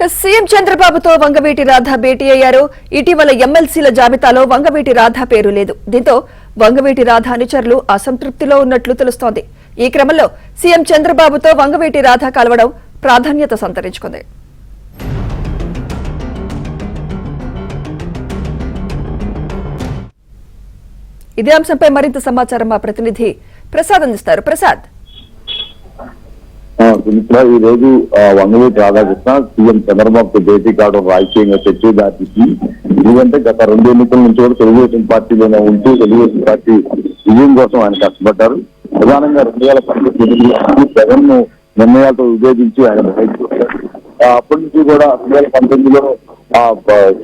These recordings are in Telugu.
సీఎం చంద్రబాబుతో వంగవీటి రాధ భేటీ అయ్యారు. ఇటీవల ఎమ్మెల్సీల జాబితాలో వంగవీటి రాధ పేరు లేదు. దీంతో వంగవీటి రాధ అనుచరులు అసంతృప్తిలో ఉన్నట్లు తెలుస్తోంది. ఈ క్రమంలో సీఎం చంద్రబాబుతో వంగవీటి రాధ కలవడం ప్రాధాన్యత సంతరించుకుంది. ఇదే అంశంపై మరింత సమాచారం మా ప్రతినిధి ప్రసాద్ అందిస్తారు. ప్రసాద్, ఈ రోజు వంగవీటి రాధాకృష్ణ సీఎం చంద్రబాబుతో భేటీ కావడం రాజకీయంగా చర్చ దాటింది. ఎందుకంటే గత 2 ఎన్నికల నుంచి కూడా తెలుగుదేశం పార్టీలోనే ఉంటూ తెలుగుదేశం పార్టీ విజయం కోసం ఆయన కష్టపడ్డారు. ప్రధానంగా 2019 జగన్ నిర్ణయాలతో విభేదించి ఆయన బయటకు వచ్చారు. అప్పటి నుంచి కూడా 2019లో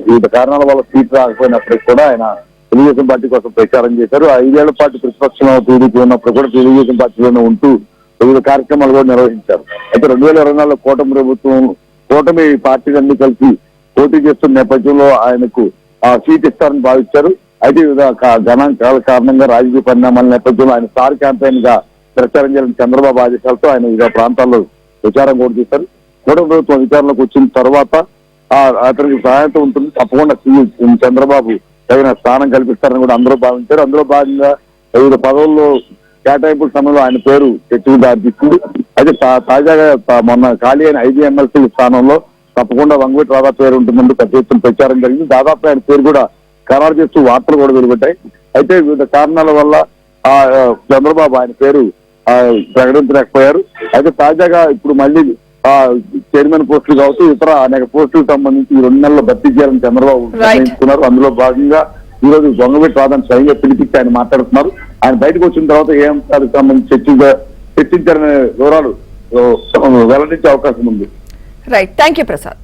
వివిధ కారణాల వల్ల సీట్ రాకపోయినప్పటికీ కూడా ఆయన తెలుగుదేశం పార్టీ కోసం ప్రచారం చేశారు. 5 ఏళ్ల పాటు ప్రతిపక్షంలో టీడీపీ ఉన్నప్పుడు కూడా తెలుగుదేశం పార్టీలోనే ఉంటూ వివిధ కార్యక్రమాలు కూడా నిర్వహించారు. అయితే 2024లో కూటమి పార్టీలన్నీ కలిసి పోటీ చేస్తున్న నేపథ్యంలో ఆయనకు సీట్ ఇస్తారని భావించారు. అయితే గణాంకాల కారణంగా రాజకీయ పరిణామాల నేపథ్యంలో ఆయన స్టార్ క్యాంపెయిన్ గా ప్రచారం చేయాలని చంద్రబాబు ఆదేశాలతో ఆయన వివిధ ప్రాంతాల్లో ప్రచారం కూడా చేశారు. కూటమి ప్రభుత్వం అధికారంలోకి వచ్చిన తర్వాత అతనికి సహాయత ఉంటుంది, తప్పకుండా చంద్రబాబు తగిన స్థానం కల్పిస్తారని కూడా అందరూ భావించారు. అందులో భాగంగా వివిధ పదవుల్లో కేటాయింపుల సమయంలో ఆయన పేరు చర్చకు దారితీస్తుంది. అయితే తాజాగా మొన్న ఖాళీ అయిన 5 ఎమ్మెల్సీల స్థానంలో తప్పకుండా వంగవీటి రాధా పేరు ఉంటుందంటూ పెద్ద ఎత్తున ప్రచారం జరిగింది. దాదాపు ఆయన పేరు కూడా ఖరారు చేస్తూ వార్తలు కూడా వెలువడ్డాయి. అయితే వివిధ కారణాల వల్ల చంద్రబాబు ఆయన పేరు ప్రకటించలేకపోయారు. అయితే తాజాగా ఇప్పుడు మళ్ళీ చైర్మన్ పోస్టులు కావచ్చు ఇతర అనేక పోస్టులకు సంబంధించి ఈ 2 నెలల్లో భర్తీ చేయాలని చంద్రబాబు నిర్ణయించుకున్నారు. అందులో భాగంగా ఈ రోజు వంగవీటి రాధాను స్వయంగా పిలిపించి ఆయన మాట్లాడుతున్నారు. ఆయన బయటకు వచ్చిన తర్వాత ఏ అంశాలకు సంబంధించి చర్చించారనే వివరాలు వెల్లడించే అవకాశం ఉంది. Right, thank you Prasad.